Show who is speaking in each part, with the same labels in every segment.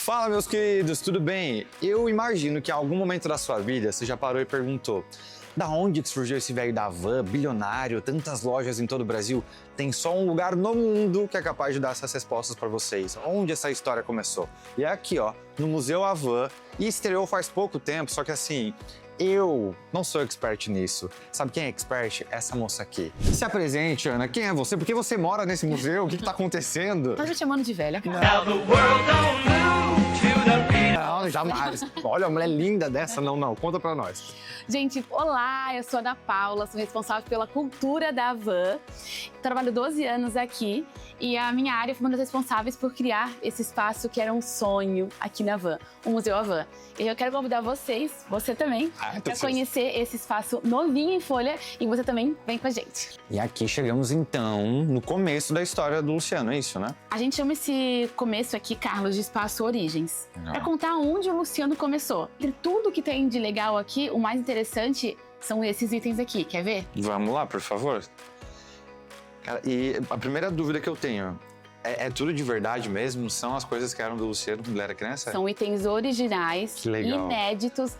Speaker 1: Fala, meus queridos, tudo bem? Eu imagino que em algum momento da sua vida você já parou e perguntou: da onde que surgiu esse velho da van, bilionário, tantas lojas em todo o Brasil? Tem só um lugar no mundo que é capaz de dar essas respostas para vocês. Onde essa história começou? E é aqui, ó, no Museu Avan, e estreou faz pouco tempo, só que assim, eu não sou expert nisso. Sabe quem é expert? Essa moça aqui. Se apresente, Ana. Quem é você? Por que você mora nesse museu? O que tá acontecendo?
Speaker 2: Tá me chamando de velha, cara.
Speaker 1: Não, jamais. Olha, uma mulher linda dessa. Não. Conta pra nós.
Speaker 2: Gente, olá, eu sou a Ana Paula, sou responsável pela cultura da Avan. Trabalho 12 anos aqui e a minha área foi uma das responsáveis por criar esse espaço que era um sonho aqui na Avan, o Museu Avan. E eu quero convidar vocês, você também, para conhecer esse espaço novinho em folha e você também vem com a gente.
Speaker 1: E aqui chegamos então no começo da história do Luciano, é isso, né?
Speaker 2: A gente chama esse começo aqui, Carlos, de espaço Origens. Para contar onde o Luciano começou. Entre tudo que tem de legal aqui, o mais interessante são esses itens aqui, quer ver?
Speaker 1: Vamos lá, por favor. Cara, e a primeira dúvida que eu tenho, é tudo de verdade mesmo? São as coisas que eram do Luciano quando ele era criança?
Speaker 2: São itens originais, inéditos,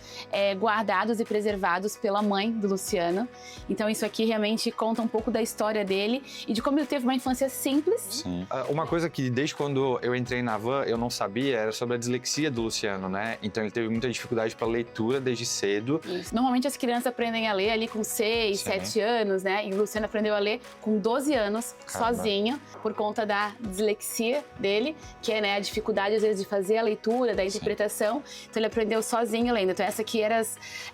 Speaker 2: guardados e preservados pela mãe do Luciano. Então isso aqui realmente conta um pouco da história dele e de como ele teve uma infância simples.
Speaker 1: Sim. Uma coisa que desde quando eu entrei na Avan eu não sabia era sobre a dislexia do Luciano, né? Então ele teve muita dificuldade para leitura desde cedo.
Speaker 2: Isso. Normalmente as crianças aprendem a ler ali com 6, 7 anos, né? E o Luciano aprendeu a ler com 12 anos, sozinho, por conta da dislexia dele, que é, né, a dificuldade às vezes de fazer a leitura, da interpretação. Então ele aprendeu sozinho lendo. Então essa aqui era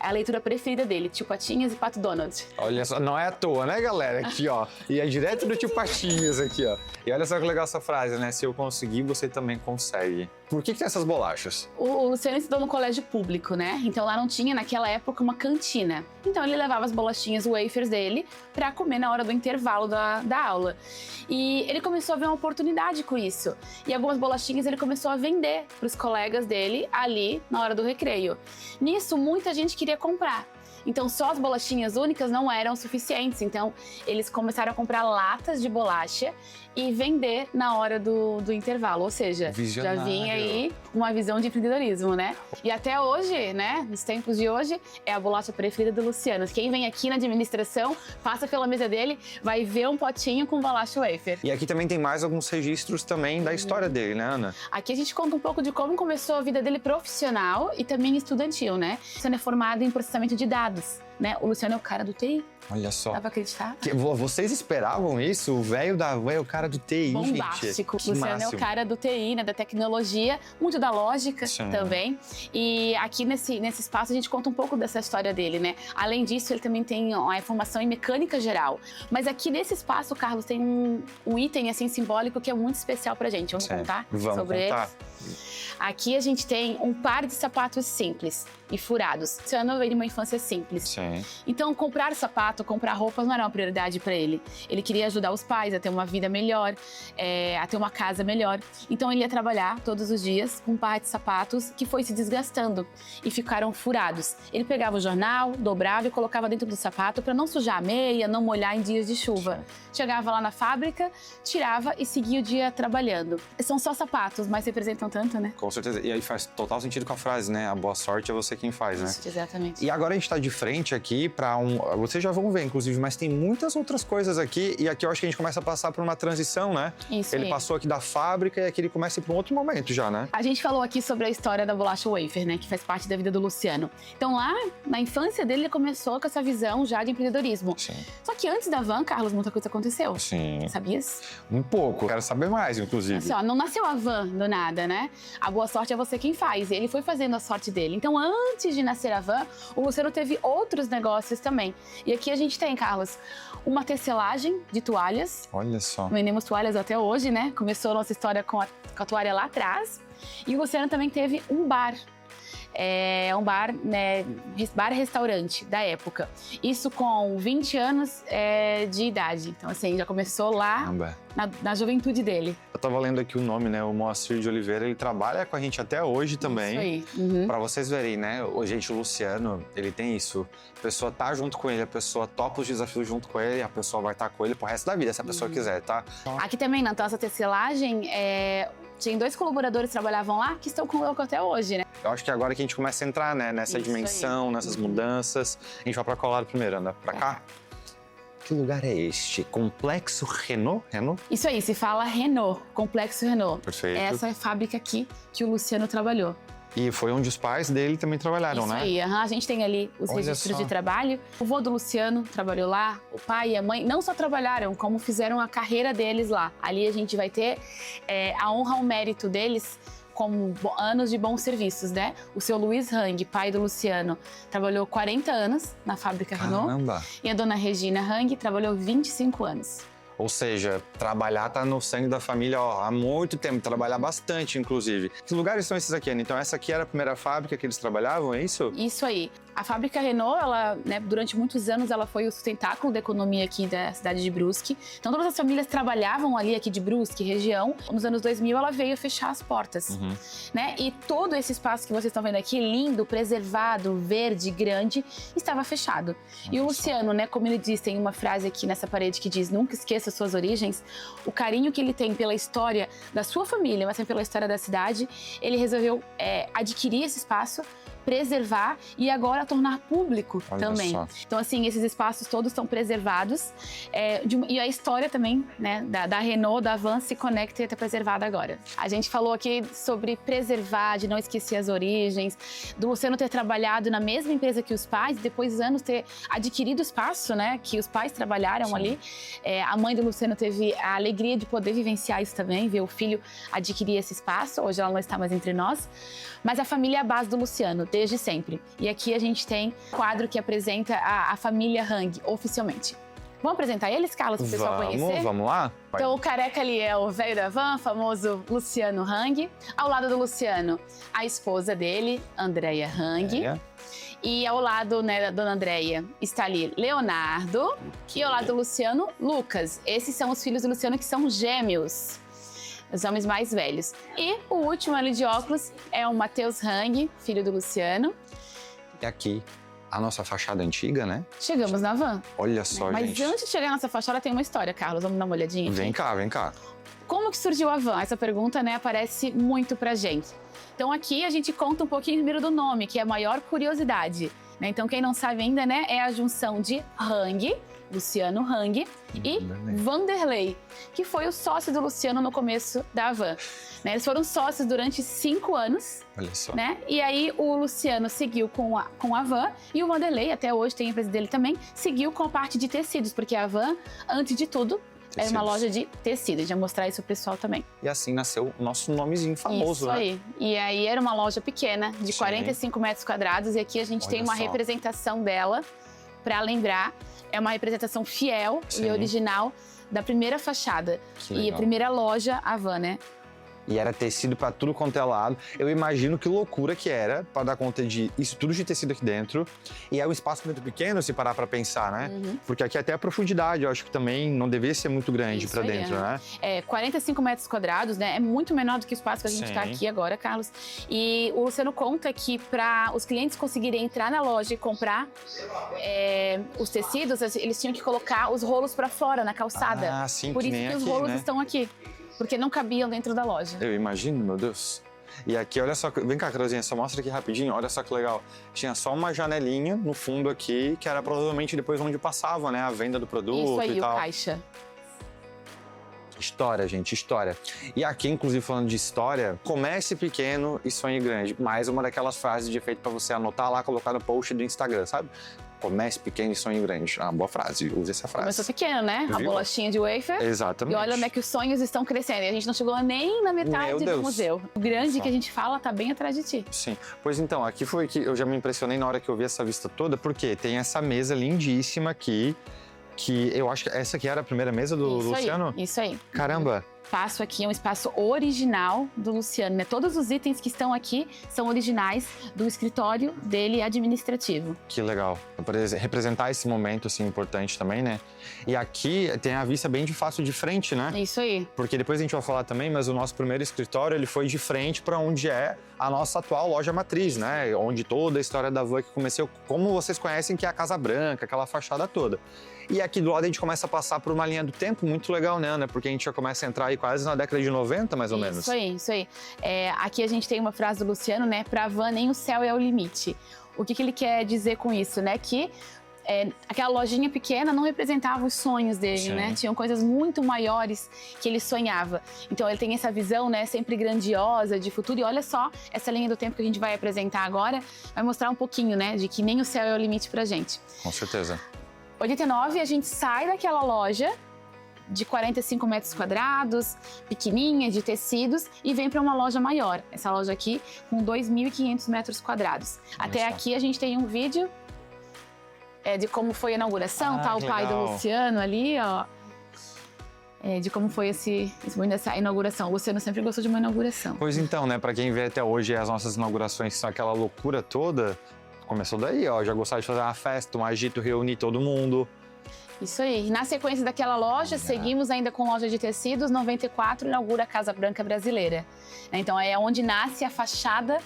Speaker 2: a leitura preferida dele, Tio Patinhas e Pato Donald.
Speaker 1: Olha só, não é à toa, né, galera? Aqui, ó. E é direto do Tio Patinhas aqui, ó. E olha só que legal essa frase, né? Se eu conseguir, você também consegue. Por que tem essas bolachas?
Speaker 2: O Luciano estudou no colégio público, né? Então lá não tinha, naquela época, uma cantina. Então ele levava as bolachinhas, wafers dele, pra comer na hora do intervalo da aula. E ele começou a ver uma oportunidade com isso. E algumas bolachinhas ele começou a vender pros colegas dele ali na hora do recreio. Nisso, muita gente queria comprar. Então, só as bolachinhas únicas não eram suficientes. Então, eles começaram a comprar latas de bolacha e vender na hora do intervalo. Ou seja,
Speaker 1: visionário.
Speaker 2: Já vinha aí uma visão de empreendedorismo, né? E até hoje, né, nos tempos de hoje, é a bolacha preferida do Luciano. Quem vem aqui na administração, passa pela mesa dele, vai ver um potinho com bolacha wafer.
Speaker 1: E aqui também tem mais alguns registros também da história dele, né, Ana?
Speaker 2: Aqui a gente conta um pouco de como começou a vida dele profissional e também estudantil, né? O Luciano é formado em processamento de dados, né? O Luciano é o cara do TI.
Speaker 1: Olha só.
Speaker 2: Dá pra acreditar?
Speaker 1: Vocês esperavam isso? O velho da Avan é o cara do TI,
Speaker 2: bombástico.
Speaker 1: Gente.
Speaker 2: O Luciano é o cara do TI, né? Da tecnologia, muito da lógica também. E aqui nesse espaço a gente conta um pouco dessa história dele, né? Além disso, ele também tem uma formação em mecânica geral. Mas aqui nesse espaço, Carlos, tem um item assim simbólico que é muito especial pra gente. Vamos contar sobre eles? Aqui a gente tem um par de sapatos simples e furados. O Luciano veio de uma infância simples.
Speaker 1: Sim.
Speaker 2: Então, comprar sapato, comprar roupas não era uma prioridade para ele. Ele queria ajudar os pais a ter uma vida melhor, a ter uma casa melhor. Então, ele ia trabalhar todos os dias com um par de sapatos que foi se desgastando e ficaram furados. Ele pegava o jornal, dobrava e colocava dentro do sapato para não sujar a meia, não molhar em dias de chuva. Chegava lá na fábrica, tirava e seguia o dia trabalhando. São só sapatos, mas representam tanto, né?
Speaker 1: Com certeza. E aí faz total sentido com a frase, né? A boa sorte é você quem faz, né?
Speaker 2: Isso, exatamente.
Speaker 1: E agora a gente tá de frente aqui pra vocês já vão ver, inclusive, mas tem muitas outras coisas aqui. E aqui eu acho que a gente começa a passar por uma transição, né?
Speaker 2: Isso.
Speaker 1: Ele passou aqui da fábrica e aqui ele começa a ir pra um outro momento já, né?
Speaker 2: A gente falou aqui sobre a história da bolacha wafer, né? Que faz parte da vida do Luciano. Então lá, na infância dele, ele começou com essa visão já de empreendedorismo.
Speaker 1: Sim.
Speaker 2: Só que antes da Avan, Carlos, muita coisa aconteceu.
Speaker 1: Sim.
Speaker 2: Sabias?
Speaker 1: Um pouco. Quero saber mais, inclusive.
Speaker 2: Assim, ó, não nasceu a Avan do nada, né? A boa sorte é você quem faz. Ele foi fazendo a sorte dele. Então, antes de nascer a Avan, o Luciano teve outros negócios também. E aqui a gente tem, Carlos, uma tecelagem de toalhas.
Speaker 1: Olha só.
Speaker 2: Vendemos toalhas até hoje, né? Começou a nossa história com a toalha lá atrás. E o Luciano também teve um bar. Um bar, né, bar-restaurante da época. Isso com 20 anos de idade. Então, assim, já começou lá na juventude dele.
Speaker 1: Eu tava lendo aqui o nome, né? O Moacir de Oliveira, ele trabalha com a gente até hoje também.
Speaker 2: Isso aí.
Speaker 1: Pra vocês verem, né? Gente, o Luciano, ele tem isso. A pessoa tá junto com ele, a pessoa topa os desafios junto com ele, a pessoa vai estar com ele pro resto da vida, se a pessoa quiser, tá?
Speaker 2: Aqui também, na nossa tecelagem, tinha 2 colaboradores que trabalhavam lá que estão conosco até hoje, né?
Speaker 1: Eu acho que agora que a gente começa a entrar, né? Nessa
Speaker 2: Isso
Speaker 1: dimensão, nessas mudanças. A gente vai pra Colado primeiro, anda pra cá. Que lugar é este? Complexo Renault?
Speaker 2: Isso aí, se fala Renault, Complexo Renault.
Speaker 1: Perfeito.
Speaker 2: Essa é a fábrica aqui que o Luciano trabalhou.
Speaker 1: E foi onde os pais dele também trabalharam,
Speaker 2: Isso
Speaker 1: né?
Speaker 2: aí, a gente tem ali os
Speaker 1: Olha
Speaker 2: registros
Speaker 1: só.
Speaker 2: de trabalho. O vô do Luciano trabalhou lá, o pai e a mãe não só trabalharam, como fizeram a carreira deles lá. Ali a gente vai ter a honra, o mérito deles como anos de bons serviços, né? O seu Luiz Hang, pai do Luciano, trabalhou 40 anos na fábrica Renault.
Speaker 1: Caramba!
Speaker 2: E a dona Regina Hang trabalhou 25 anos.
Speaker 1: Ou seja, trabalhar tá no sangue da família há muito tempo, trabalhar bastante, inclusive. Que lugares são esses aqui, Ana? Então essa aqui era a primeira fábrica que eles trabalhavam, é isso?
Speaker 2: Isso aí. A fábrica Renault, ela, né, durante muitos anos, ela foi o sustentáculo da economia aqui da cidade de Brusque. Então todas as famílias trabalhavam ali aqui de Brusque, região. Nos anos 2000, ela veio fechar as portas, né? E todo esse espaço que vocês estão vendo aqui, lindo, preservado, verde, grande, estava fechado. E o Luciano, né, como ele diz, tem uma frase aqui nessa parede que diz: nunca esqueça suas origens. O carinho que ele tem pela história da sua família, mas também pela história da cidade, ele resolveu adquirir esse espaço, preservar e agora tornar público também.
Speaker 1: Só.
Speaker 2: Então, assim, esses espaços todos estão preservados e a história também, né, da Renault, da Van se conecta e está preservada agora. A gente falou aqui sobre preservar, de não esquecer as origens, do Luciano ter trabalhado na mesma empresa que os pais, depois de anos ter adquirido o espaço, né, que os pais trabalharam ali. A mãe do Luciano teve a alegria de poder vivenciar isso também, ver o filho adquirir esse espaço. Hoje ela não está mais entre nós, mas a família é a base do Luciano, desde sempre. E aqui a gente tem um quadro que apresenta a família Hang, oficialmente. Vamos apresentar eles, Carlos, para o pessoal conhecer?
Speaker 1: Vamos lá? Vai.
Speaker 2: Então, o careca ali é o velho da van, famoso Luciano Hang. Ao lado do Luciano, a esposa dele, Andréia Hang. E ao lado, né, da dona Andréia está ali Leonardo. E ao lado do Luciano, Lucas. Esses são os filhos do Luciano, que são gêmeos. Os homens mais velhos. E o último ali de óculos é o Matheus Hang, filho do Luciano.
Speaker 1: E aqui, a nossa fachada antiga, né?
Speaker 2: Chegamos na van.
Speaker 1: Olha só,
Speaker 2: Mas
Speaker 1: gente.
Speaker 2: antes de chegar nessa fachada tem uma história, Carlos. Vamos dar uma olhadinha aqui?
Speaker 1: Vem cá, vem cá.
Speaker 2: Como que surgiu a van? Essa pergunta, né, aparece muito pra gente. Então aqui a gente conta um pouquinho primeiro do nome, que é a maior curiosidade, né? Então quem não sabe ainda, né, é a junção de Hang, Luciano Hang, e Vanderlei, que foi o sócio do Luciano no começo da van. Né, eles foram sócios durante 5 anos.
Speaker 1: Olha só.
Speaker 2: Né? E aí o Luciano seguiu com a van e o Vanderlei, até hoje tem a empresa dele também, seguiu com a parte de tecidos, porque a van, antes de tudo, era uma loja de tecidos. Já mostrar isso pro pessoal também.
Speaker 1: E assim nasceu o nosso nomezinho famoso,
Speaker 2: isso
Speaker 1: né?
Speaker 2: aí. E aí era uma loja pequena, de 45 metros quadrados, e aqui a gente tem uma representação dela para lembrar. É uma representação fiel e original da primeira fachada. E a primeira loja, a van, né?
Speaker 1: E era tecido pra tudo quanto é lado. Eu imagino que loucura que era pra dar conta de isso tudo de tecido aqui dentro. E é um espaço muito pequeno, se parar pra pensar, né? Porque aqui até a profundidade, eu acho que também não deveria ser muito grande pra dentro, né?
Speaker 2: 45 metros quadrados, né? É muito menor do que o espaço que a gente tá aqui agora, Carlos. E o Luciano conta que para os clientes conseguirem entrar na loja e comprar os tecidos, eles tinham que colocar os rolos pra fora, na calçada.
Speaker 1: Ah, sim,
Speaker 2: Por
Speaker 1: que
Speaker 2: isso
Speaker 1: nem
Speaker 2: que os
Speaker 1: aqui,
Speaker 2: rolos
Speaker 1: né?
Speaker 2: estão aqui. Porque não cabiam dentro da loja.
Speaker 1: Eu imagino, meu Deus. E aqui, olha só, vem cá, Carolzinha, só mostra aqui rapidinho, olha só que legal. Tinha só uma janelinha no fundo aqui, que era provavelmente depois onde passava, né, a venda do produto
Speaker 2: Isso aí,
Speaker 1: e tal.
Speaker 2: o caixa.
Speaker 1: História, gente, história. E aqui, inclusive, falando de história, comece pequeno e sonhe grande. Mais uma daquelas frases de efeito pra você anotar lá, colocar no post do Instagram, sabe? Comece pequeno e sonhe grande. Ah, boa frase, use essa frase.
Speaker 2: Começou pequeno, né? A
Speaker 1: Viu?
Speaker 2: bolachinha de wafer.
Speaker 1: Exatamente.
Speaker 2: E olha onde é que os sonhos estão crescendo. E a gente não chegou nem na metade
Speaker 1: Meu
Speaker 2: do
Speaker 1: Deus.
Speaker 2: museu. O grande que a gente fala tá bem atrás de ti.
Speaker 1: Sim. Pois então, aqui foi que eu já me impressionei na hora que eu vi essa vista toda, porque tem essa mesa lindíssima aqui, que eu acho que essa aqui era a primeira mesa do Luciano?
Speaker 2: Isso aí.
Speaker 1: Caramba,
Speaker 2: espaço aqui é um espaço original do Luciano, né? Todos os itens que estão aqui são originais do escritório dele administrativo.
Speaker 1: Que legal. Para representar esse momento, assim, importante também, né? E aqui tem a vista bem de fácil de frente, né?
Speaker 2: Isso aí.
Speaker 1: Porque depois a gente vai falar também, mas o nosso primeiro escritório, ele foi de frente para onde é a nossa atual loja matriz, né? Onde toda a história da Van que começou, como vocês conhecem, que é a Casa Branca, aquela fachada toda. E aqui do lado a gente começa a passar por uma linha do tempo muito legal, né, Ana? Porque a gente já começa a entrar aí quase na década de 90, mais ou menos.
Speaker 2: Isso aí. Aqui a gente tem uma frase do Luciano, né? Pra Van nem o céu é o limite. O que ele quer dizer com isso, né? Que aquela lojinha pequena não representava os sonhos dele,
Speaker 1: Sim.
Speaker 2: né? Tinham coisas muito maiores que ele sonhava. Então ele tem essa visão, né, sempre grandiosa de futuro. E olha só, essa linha do tempo que a gente vai apresentar agora vai mostrar um pouquinho, né, de que nem o céu é o limite pra gente.
Speaker 1: Com certeza.
Speaker 2: 89, a gente sai daquela loja de 45 metros quadrados, pequenininha, de tecidos, e vem para uma loja maior. Essa loja aqui com 2.500 metros quadrados. Até aqui a gente tem um vídeo de como foi a inauguração, tá o pai do Luciano ali, ó. De como foi essa inauguração. O Luciano sempre gostou de uma inauguração.
Speaker 1: Pois então, né, para quem vê até hoje as nossas inaugurações, são aquela loucura toda, começou daí, ó, já gostava de fazer uma festa, um agito, reunir todo mundo.
Speaker 2: Isso aí. Na sequência daquela loja, seguimos ainda com loja de tecidos. 94 inaugura a Casa Branca Brasileira. Então é onde nasce a fachada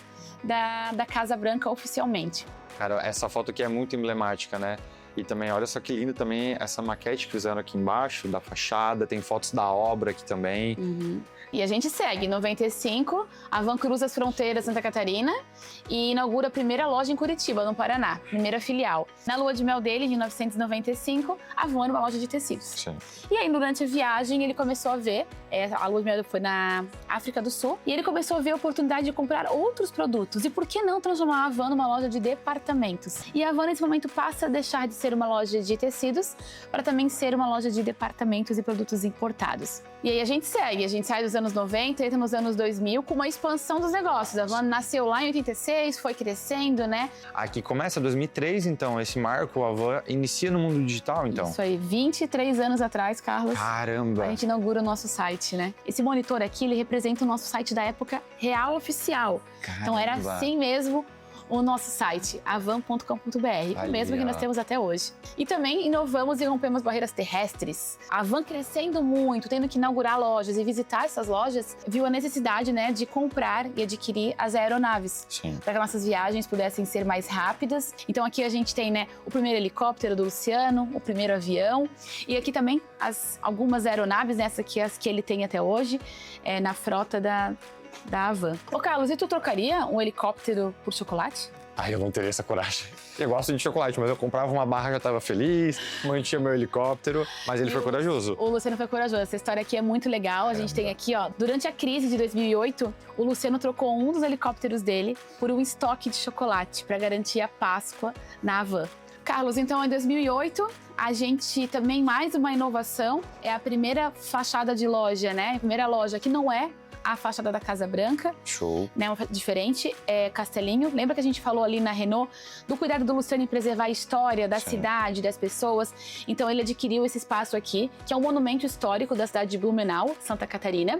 Speaker 2: da Casa Branca oficialmente.
Speaker 1: Cara, essa foto aqui é muito emblemática, né? E também, olha só que linda também essa maquete que fizeram aqui embaixo, da fachada, tem fotos da obra aqui também.
Speaker 2: Uhum. E a gente segue. Em 95, a Van cruza as fronteiras Santa Catarina e inaugura a primeira loja em Curitiba, no Paraná, primeira filial. Na lua de mel dele, em 1995, a Van era uma loja de tecidos.
Speaker 1: Sim.
Speaker 2: E aí, durante a viagem, ele começou a ver, a lua de mel foi na África do Sul, e ele começou a ver a oportunidade de comprar outros produtos. E por que não transformar a Van numa loja de departamentos? E a Van, nesse momento, passa a deixar de ser uma loja de tecidos para também ser uma loja de departamentos e produtos importados. E aí a gente sai dos anos 90, entra nos anos 2000 com uma expansão dos negócios. A Van nasceu lá em 86, foi crescendo, né?
Speaker 1: Aqui começa 2003, então, esse marco, a Van inicia no mundo digital, então.
Speaker 2: Isso aí, 23 anos atrás, Carlos.
Speaker 1: Caramba!
Speaker 2: A gente inaugura o nosso site, né? Esse monitor aqui, ele representa o nosso site da época real oficial.
Speaker 1: Caramba.
Speaker 2: Então era assim mesmo o nosso site, avan.com.br, o mesmo que nós temos até hoje. E também inovamos e rompemos barreiras terrestres. A Van crescendo muito, tendo que inaugurar lojas e visitar essas lojas, viu a necessidade, né, de comprar e adquirir as aeronaves.
Speaker 1: Sim.
Speaker 2: Para que nossas viagens pudessem ser mais rápidas. Então aqui a gente tem, né, o primeiro helicóptero do Luciano, o primeiro avião, e aqui também algumas aeronaves, né, essa aqui as que ele tem até hoje, na frota da Van. Ô Carlos, e tu trocaria um helicóptero por chocolate?
Speaker 1: Ai, eu não teria essa coragem. Eu gosto de chocolate, mas eu comprava uma barra, já tava feliz, mantinha meu helicóptero, mas ele foi corajoso.
Speaker 2: O Luciano foi corajoso. Essa história aqui é muito legal. A gente tem aqui, ó, durante a crise de 2008, o Luciano trocou um dos helicópteros dele por um estoque de chocolate para garantir a Páscoa na Van. Carlos, então em 2008, a gente também, mais uma inovação, é a primeira fachada de loja, né? A primeira loja que não é a fachada da Casa Branca.
Speaker 1: Show.
Speaker 2: Né, diferente, Castelinho. Lembra que a gente falou ali na Renault do cuidado do Luciano em preservar a história da cidade, das pessoas? Então ele adquiriu esse espaço aqui, que é um monumento histórico da cidade de Blumenau, Santa Catarina.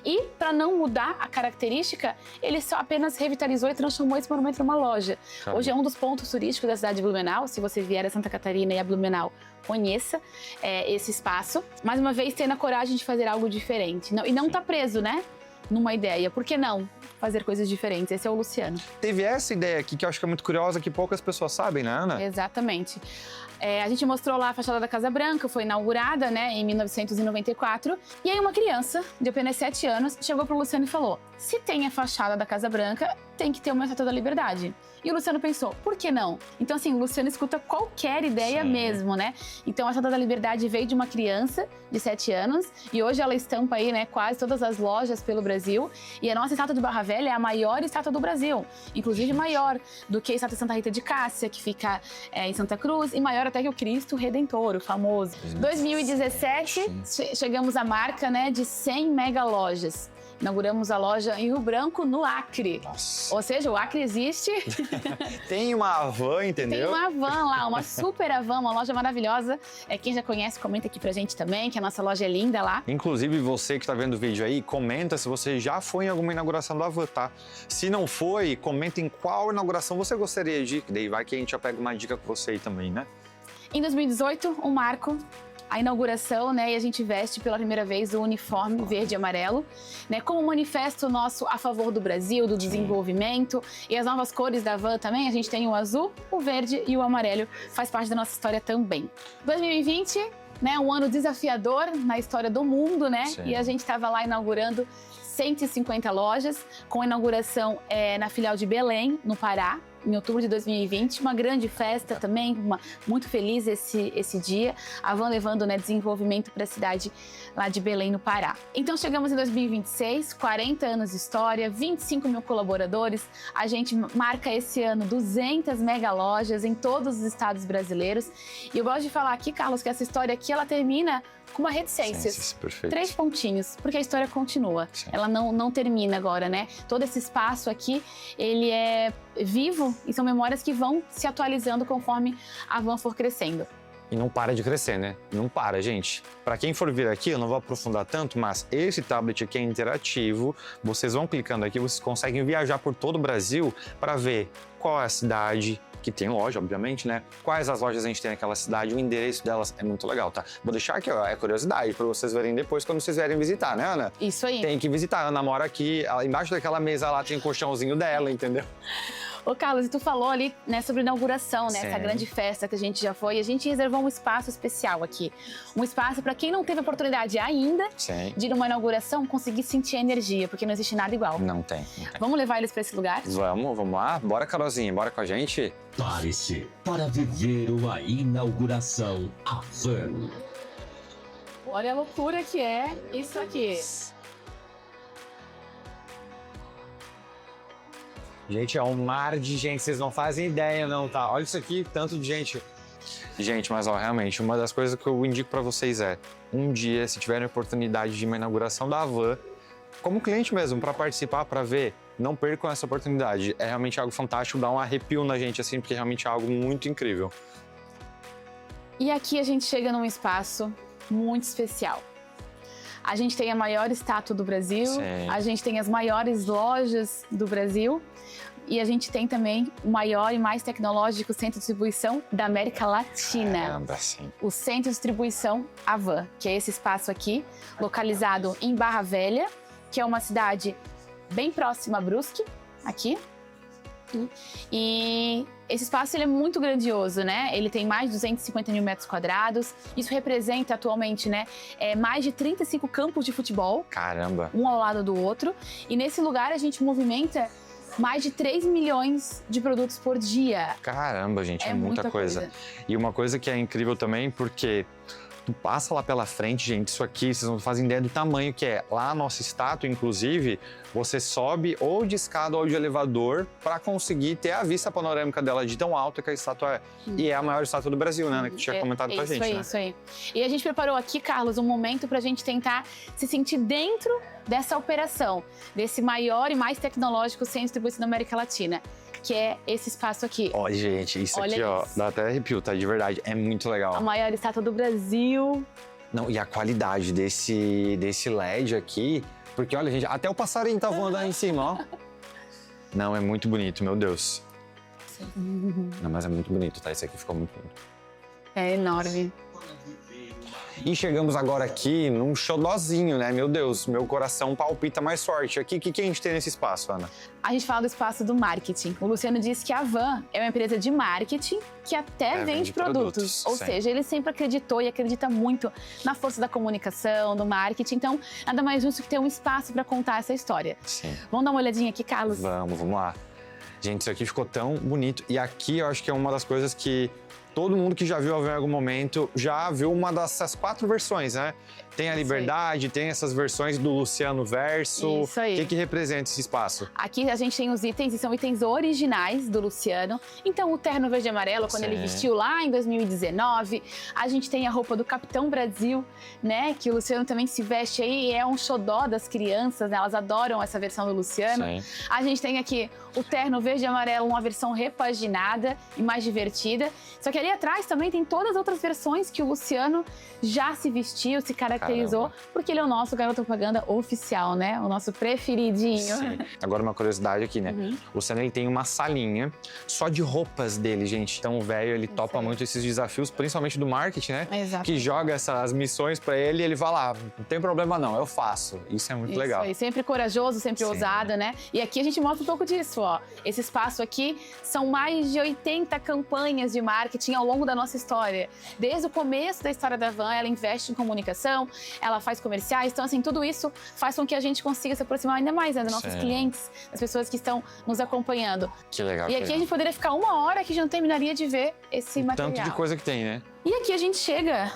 Speaker 2: E para não mudar a característica, ele só apenas revitalizou e transformou esse monumento numa loja.
Speaker 1: Caramba.
Speaker 2: Hoje é um dos pontos turísticos da cidade de Blumenau. Se você vier a Santa Catarina e a Blumenau, conheça esse espaço. Mais uma vez, tendo a coragem de fazer algo diferente. E não tá preso, né? Numa ideia. Por que não fazer coisas diferentes? Esse é o Luciano.
Speaker 1: Teve essa ideia aqui que eu acho que é muito curiosa, que poucas pessoas sabem, né, Ana?
Speaker 2: Exatamente. A gente mostrou lá a fachada da Casa Branca, foi inaugurada, né, em 1994. E aí uma criança, de apenas 7 anos, chegou pro Luciano e falou: se tem a fachada da Casa Branca, tem que ter uma Estátua da Liberdade. E o Luciano pensou, por que não? Então, assim, o Luciano escuta qualquer ideia mesmo, né? Então, a Estátua da Liberdade veio de uma criança de 7 anos e hoje ela estampa aí, né, quase todas as lojas pelo Brasil. E a nossa estátua de Barra Velha é a maior estátua do Brasil, inclusive maior do que a estátua de Santa Rita de Cássia, que fica em Santa Cruz, e maior até que o Cristo Redentor, o famoso. 2017, chegamos à marca, né, de 100 mega lojas. Inauguramos a loja em Rio Branco, no Acre.
Speaker 1: Nossa.
Speaker 2: Ou seja, o Acre existe.
Speaker 1: Tem uma van, entendeu?
Speaker 2: Tem uma van lá, uma super van, uma loja maravilhosa. Quem já conhece, comenta aqui pra gente também, que a nossa loja é linda lá.
Speaker 1: Inclusive, você que tá vendo o vídeo aí, comenta se você já foi em alguma inauguração da van, tá? Se não foi, comenta em qual inauguração você gostaria de ir, que daí vai que a gente já pega uma dica com você aí também, né?
Speaker 2: Em 2018, um marco, a inauguração, né, e a gente veste pela primeira vez o uniforme verde e amarelo, né, como manifesto nosso a favor do Brasil, do desenvolvimento, e as novas cores da van também, a gente tem o azul, o verde e o amarelo, faz parte da nossa história também. 2020, né, um ano desafiador na história do mundo, né,
Speaker 1: Sim.
Speaker 2: e a gente estava lá inaugurando 150 lojas, com a inauguração na filial de Belém, no Pará, em outubro de 2020, uma grande festa também, muito feliz esse dia, a van levando, né, desenvolvimento para a cidade lá de Belém, no Pará. Então chegamos em 2026, 40 anos de história, 25 mil colaboradores, a gente marca esse ano 200 mega lojas em todos os estados brasileiros, e eu gosto de falar aqui, Carlos, que essa história aqui, ela termina com uma reticências,
Speaker 1: perfeito.
Speaker 2: 3 pontinhos, porque a história continua,
Speaker 1: Sim.
Speaker 2: ela não termina agora, né? Todo esse espaço aqui, ele é vivo e são memórias que vão se atualizando conforme a van for crescendo.
Speaker 1: E não para de crescer, né? Não para, gente. Para quem for vir aqui, eu não vou aprofundar tanto, mas esse tablet aqui é interativo. Vocês vão clicando aqui, vocês conseguem viajar por todo o Brasil para ver qual é a cidade, que tem loja, obviamente, né? Quais as lojas a gente tem naquela cidade, o endereço delas é muito legal, tá? Vou deixar aqui, ó, é curiosidade para vocês verem depois quando vocês vierem visitar, né, Ana?
Speaker 2: Isso aí.
Speaker 1: Tem que visitar. A Ana mora aqui, embaixo daquela mesa lá tem o colchãozinho dela, entendeu?
Speaker 2: Ô, Carlos, e tu falou ali, né, sobre inauguração, né?
Speaker 1: Sim.
Speaker 2: Essa grande festa que a gente já foi. E a gente reservou um espaço especial aqui. Um espaço para quem não teve a oportunidade ainda
Speaker 1: Sim.
Speaker 2: de ir numa inauguração conseguir sentir a energia, porque não existe nada igual.
Speaker 1: Não tem.
Speaker 2: Vamos levar eles para esse lugar?
Speaker 1: Vamos lá. Bora, Carolzinha, bora com a gente?
Speaker 3: Prepare-se para viver uma inauguração à van.
Speaker 2: Olha a loucura que é isso aqui.
Speaker 1: Gente, é um mar de gente, vocês não fazem ideia não, tá? Olha isso aqui, tanto de gente. Gente, mas ó, realmente, uma das coisas que eu indico pra vocês é, um dia, se tiverem a oportunidade de uma inauguração da van, como cliente mesmo, pra participar, pra ver, não percam essa oportunidade. É realmente algo fantástico, dá um arrepio na gente, assim, porque realmente é algo muito incrível.
Speaker 2: E aqui a gente chega num espaço muito especial. A gente tem a maior estátua do Brasil,
Speaker 1: Sim.
Speaker 2: a gente tem as maiores lojas do Brasil e a gente tem também o maior e mais tecnológico centro de distribuição da América Latina.
Speaker 1: Caramba, sim.
Speaker 2: O Centro de Distribuição Avan, que é esse espaço aqui, localizado em Barra Velha, que é uma cidade bem próxima a Brusque, aqui. E esse espaço ele é muito grandioso, né? Ele tem mais de 250 mil metros quadrados. Isso representa atualmente, né, mais de 35 campos de futebol,
Speaker 1: Caramba.
Speaker 2: um ao lado do outro. E nesse lugar a gente movimenta mais de 3 milhões de produtos por dia.
Speaker 1: Caramba, gente, é muita coisa. E uma coisa que é incrível também, porque tu passa lá pela frente, gente, isso aqui, vocês não fazem ideia do tamanho que é. Lá a nossa estátua, inclusive, você sobe ou de escada ou de elevador para conseguir ter a vista panorâmica dela de tão alta que a estátua é. E é a maior estátua do Brasil, né? Que tinha comentado com a gente, né?
Speaker 2: Isso aí. E a gente preparou aqui, Carlos, um momento pra gente tentar se sentir dentro dessa operação, desse maior e mais tecnológico centro de distribuição da América Latina, que é esse espaço aqui.
Speaker 1: Olha, gente, isso
Speaker 2: Olha
Speaker 1: aqui, ó,
Speaker 2: isso.
Speaker 1: dá até arrepio, tá? De verdade, é muito legal.
Speaker 2: A maior estátua do Brasil.
Speaker 1: Não, e a qualidade desse LED aqui, porque olha, gente, até o passarinho tá voando aí em cima, ó. Não, é muito bonito, meu Deus. Não, mas é muito bonito, tá? Esse aqui ficou muito bonito.
Speaker 2: É enorme.
Speaker 1: E chegamos agora aqui num xodózinho, né? Meu Deus, meu coração palpita mais forte. Aqui, o que a gente tem nesse espaço, Ana?
Speaker 2: A gente fala do espaço do marketing. O Luciano disse que a Van é uma empresa de marketing que até vende produtos. Ou
Speaker 1: sim.
Speaker 2: seja, ele sempre acreditou e acredita muito na força da comunicação, do marketing. Então, nada mais justo que ter um espaço para contar essa história.
Speaker 1: Sim.
Speaker 2: Vamos dar uma olhadinha aqui, Carlos?
Speaker 1: Vamos lá. Gente, isso aqui ficou tão bonito. E aqui eu acho que é uma das coisas que todo mundo que já viu a van em algum momento já viu uma dessas 4 versões, né? Tem a Liberdade, tem essas versões do Luciano Verso.
Speaker 2: Isso aí.
Speaker 1: O que representa esse espaço?
Speaker 2: Aqui a gente tem os itens, e são itens originais do Luciano. Então, o terno verde e amarelo, quando ele vestiu lá em 2019. A gente tem a roupa do Capitão Brasil, né? Que o Luciano também se veste aí, é um xodó das crianças, né? Elas adoram essa versão do Luciano.
Speaker 1: Sim.
Speaker 2: A gente tem aqui o terno verde e amarelo, uma versão repaginada e mais divertida. Só que ali atrás também tem todas as outras versões que o Luciano já se vestiu, se caracterizou, porque ele é o nosso garoto propaganda oficial, né? O nosso preferidinho.
Speaker 1: Sim. Agora uma curiosidade aqui, né? O Luciano, ele tem uma salinha só de roupas dele, gente. Então o velho, ele topa muito esses desafios, principalmente do marketing, né?
Speaker 2: Exato.
Speaker 1: Que joga essas missões pra ele e ele vai lá, não tem problema não, eu faço. Isso é muito legal.
Speaker 2: Aí, sempre corajoso, sempre ousado, né? E aqui a gente mostra um pouco disso, ó. Esse espaço aqui são mais de 80 campanhas de marketing ao longo da nossa história. Desde o começo da história da Van, ela investe em comunicação, ela faz comerciais, então assim, tudo isso faz com que a gente consiga se aproximar ainda mais, né, dos nossos clientes, das pessoas que estão nos acompanhando.
Speaker 1: Que legal.
Speaker 2: E aqui a gente poderia ficar 1 hora que a gente não terminaria de ver esse material.
Speaker 1: Tanto de coisa que tem, né?
Speaker 2: E aqui a gente chega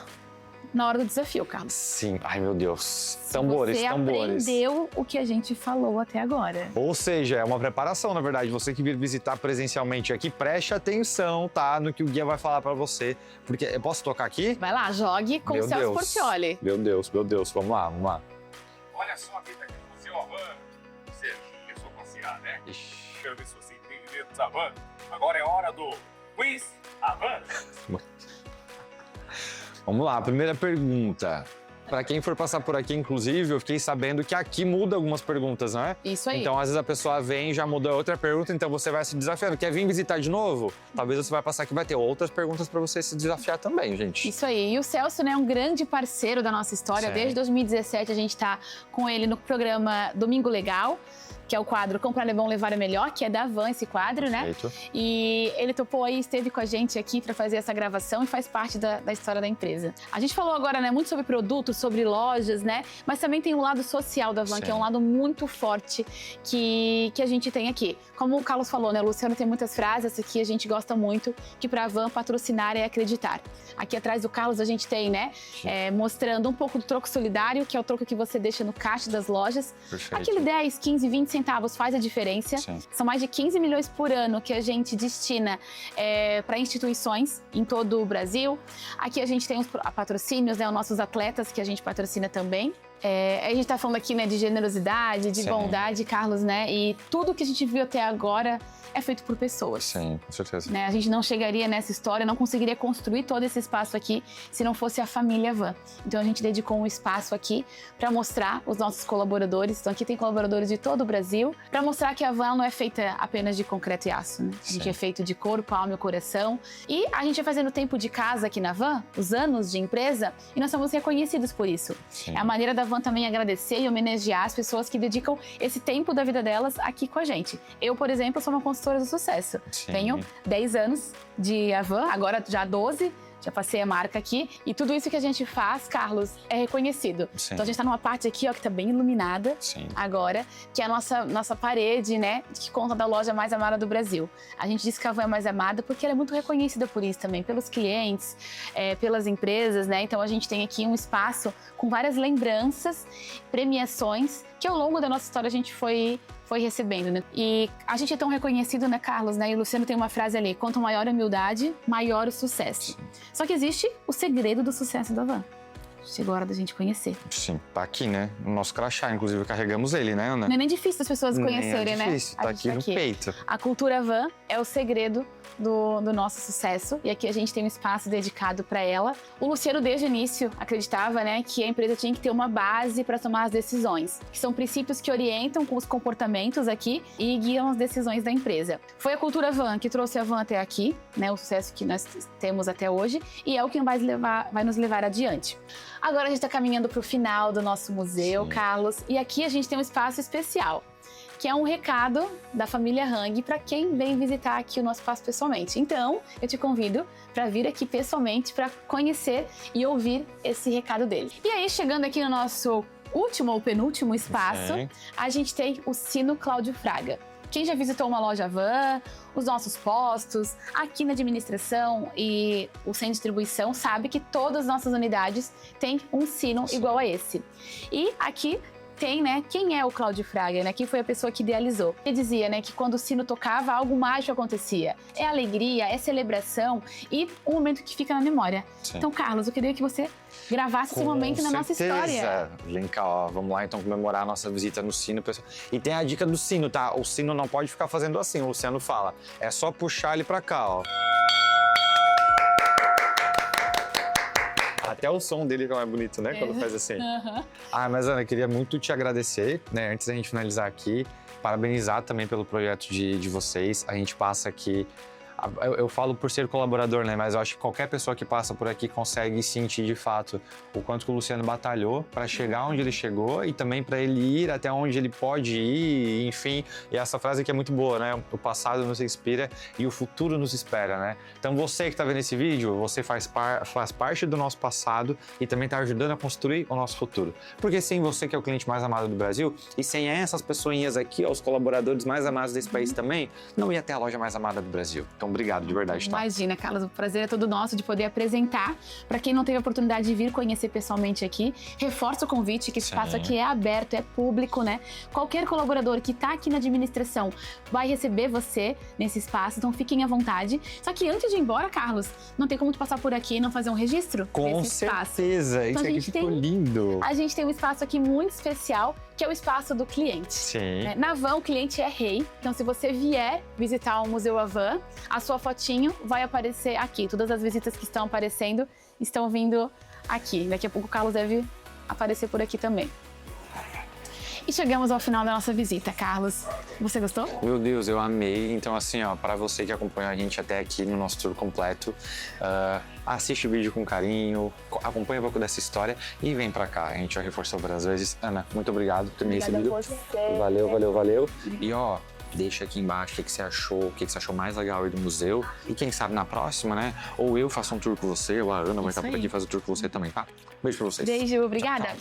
Speaker 2: na hora do desafio, Carlos.
Speaker 1: Sim. Ai, meu Deus.
Speaker 2: Se
Speaker 1: Tambores,
Speaker 2: você
Speaker 1: tambores.
Speaker 2: aprendeu o que a gente falou até agora.
Speaker 1: Ou seja, é uma preparação, na verdade. Você que vir visitar presencialmente aqui, preste atenção, tá? No que o guia vai falar pra você. Porque eu posso tocar aqui?
Speaker 2: Vai lá, jogue com o Celso Portiolli.
Speaker 1: Meu Deus. Vamos lá, vamos lá.
Speaker 4: Olha só a vida que o seu Van. Você começou a passear, né? Quero ver se você entende dentro da van. Agora é hora do Quiz Avan.
Speaker 1: Vamos lá, primeira pergunta. Para quem for passar por aqui, inclusive, eu fiquei sabendo que aqui muda algumas perguntas, não é?
Speaker 2: Isso aí.
Speaker 1: Então, às vezes a pessoa vem e já muda outra pergunta, então você vai se desafiando. Quer vir visitar de novo? Talvez você vai passar aqui, vai ter outras perguntas para você se desafiar também, gente.
Speaker 2: Isso aí. E o Celso, né, é um grande parceiro da nossa história.
Speaker 1: Sim.
Speaker 2: Desde 2017 a gente tá com ele no programa Domingo Legal, que é o quadro Comprar é Bom, Levar é Melhor, que é da Van esse quadro, né?
Speaker 1: Perfeito.
Speaker 2: E ele topou aí, esteve com a gente aqui para fazer essa gravação e faz parte da história da empresa. A gente falou agora, né, muito sobre produtos, sobre lojas, né? Mas também tem um lado social da Van,
Speaker 1: Sim.
Speaker 2: que é um lado muito forte que a gente tem aqui. Como o Carlos falou, né? O Luciano tem muitas frases aqui, a gente gosta muito, que para a Van patrocinar é acreditar. Aqui atrás do Carlos a gente tem, né? Mostrando um pouco do troco solidário, que é o troco que você deixa no caixa das lojas.
Speaker 1: Perfeito.
Speaker 2: Aquele 10, 15, 20 centavos faz a diferença.
Speaker 1: Sim.
Speaker 2: São mais de 15 milhões por ano que a gente destina para instituições em todo o Brasil. Aqui a gente tem os patrocínios, né? Os nossos atletas que a gente patrocina também. A gente tá falando aqui, né, de generosidade, de
Speaker 1: Sim.
Speaker 2: bondade, Carlos, né? E tudo que a gente viu até agora é feito por pessoas.
Speaker 1: Sim, com certeza.
Speaker 2: Né? A gente não chegaria nessa história, não conseguiria construir todo esse espaço aqui se não fosse a família Van. Então a gente dedicou um espaço aqui para mostrar os nossos colaboradores. Então aqui tem colaboradores de todo o Brasil, para mostrar que a Van não é feita apenas de concreto e aço, né? A gente é feito de corpo, alma e coração. E a gente vai fazendo tempo de casa aqui na Van, os anos de empresa, e nós somos reconhecidos por isso.
Speaker 1: Sim.
Speaker 2: É a maneira da Van também agradecer e homenagear as pessoas que dedicam esse tempo da vida delas aqui com a gente. Eu, por exemplo, sou uma consultora do sucesso.
Speaker 1: Sim.
Speaker 2: Tenho 10 anos de Van, agora já 12, já passei a marca aqui. E tudo isso que a gente faz, Carlos, é reconhecido.
Speaker 1: Sim.
Speaker 2: Então a gente tá numa parte aqui, ó, que tá bem iluminada
Speaker 1: Sim.
Speaker 2: agora, que é a nossa parede, né, que conta da loja mais amada do Brasil. A gente diz que a Van é mais amada porque ela é muito reconhecida por isso também, pelos clientes, pelas empresas, né? Então a gente tem aqui um espaço com várias lembranças, premiações, que ao longo da nossa história a gente foi recebendo, né? E a gente é tão reconhecido, né, Carlos, né? E o Luciano tem uma frase ali: quanto maior a humildade, maior o sucesso. Só que existe o segredo do sucesso da Van. Chegou a hora da gente conhecer.
Speaker 1: Sim, tá aqui, né? No nosso crachá, inclusive, carregamos ele, né, Ana?
Speaker 2: Não é nem difícil as pessoas conhecerem,
Speaker 1: Nem é difícil,
Speaker 2: né?
Speaker 1: tá
Speaker 2: A gente
Speaker 1: aqui no peito.
Speaker 2: A cultura Van é o segredo do nosso sucesso, e aqui a gente tem um espaço dedicado para ela. O Luciano, desde o início, acreditava, né, que a empresa tinha que ter uma base para tomar as decisões, que são princípios que orientam com os comportamentos aqui e guiam as decisões da empresa. Foi a cultura Van que trouxe a Van até aqui, né, o sucesso que nós temos até hoje, e é o que vai nos levar adiante. Agora a gente está caminhando para o final do nosso museu,
Speaker 1: Sim.
Speaker 2: Carlos, e aqui a gente tem um espaço especial, que é um recado da família Hang para quem vem visitar aqui o nosso espaço pessoalmente. Então, eu te convido para vir aqui pessoalmente para conhecer e ouvir esse recado dele. E aí, chegando aqui no nosso último ou penúltimo espaço,
Speaker 1: Sim.
Speaker 2: a gente tem o Sino Cláudio Fraga. Quem já visitou uma loja Van, os nossos postos, aqui na administração e o centro de distribuição sabe que todas as nossas unidades têm um sino igual a esse. E aqui tem, né, quem é o Cláudio Fraga, né? Quem foi a pessoa que idealizou? Ele dizia, né, que quando o sino tocava, algo mágico acontecia. É alegria, é celebração e um momento que fica na memória.
Speaker 1: Sim.
Speaker 2: Então, Carlos, eu queria que você gravasse esse momento na nossa história.
Speaker 1: Vem cá, ó, vamos lá então comemorar a nossa visita no sino, pessoal. E tem a dica do sino, tá? O sino não pode ficar fazendo assim, o Luciano fala. É só puxar ele pra cá, ó. Até o som dele é bonito, né? Quando faz assim. Ah, mas Ana, eu queria muito te agradecer, né? Antes da gente finalizar aqui, parabenizar também pelo projeto de vocês. A gente passa aqui... Eu falo por ser colaborador, né? Mas eu acho que qualquer pessoa que passa por aqui consegue sentir de fato o quanto que o Luciano batalhou para chegar onde ele chegou e também para ele ir até onde ele pode ir, enfim. E essa frase aqui é muito boa, né? O passado nos inspira e o futuro nos espera, né? Então você que está vendo esse vídeo, você faz parte do nosso passado e também está ajudando a construir o nosso futuro. Porque sem você, que é o cliente mais amado do Brasil, e sem essas pessoinhas aqui, ó, os colaboradores mais amados desse país também, não ia ter a loja mais amada do Brasil. Então, obrigado, de verdade, tá?
Speaker 2: Imagina, Carlos, o prazer é todo nosso de poder apresentar. Para quem não teve a oportunidade de vir conhecer pessoalmente aqui, reforço o convite que esse espaço aqui é aberto, é público, né? Qualquer colaborador que tá aqui na administração vai receber você nesse espaço, então fiquem à vontade. Só que antes de ir embora, Carlos, não tem como tu passar por aqui e não fazer um registro desse espaço.
Speaker 1: Com certeza, isso aqui ficou lindo.
Speaker 2: A gente tem um espaço aqui muito especial, que é o espaço do cliente.
Speaker 1: Sim.
Speaker 2: Né? Na Van, o cliente é rei. Então, se você vier visitar o Museu Avan, a sua fotinho vai aparecer aqui. Todas as visitas que estão aparecendo estão vindo aqui. Daqui a pouco o Carlos deve aparecer por aqui também. E chegamos ao final da nossa visita, Carlos. Você gostou?
Speaker 1: Meu Deus, eu amei. Então, assim, ó, para você que acompanhou a gente até aqui no nosso tour completo, assiste o vídeo com carinho, acompanha um pouco dessa história e vem pra cá. A gente já reforçou várias vezes. Ana, muito obrigado por ter me recebido. Valeu. E, ó, deixa aqui embaixo o que você achou, o que você achou mais legal aí do museu. E quem sabe na próxima, né? Ou eu faço um tour com você, ou a Ana vai estar por aqui e faz o tour com você também, tá? Beijo pra vocês.
Speaker 2: Beijo, obrigada.
Speaker 1: Tchau.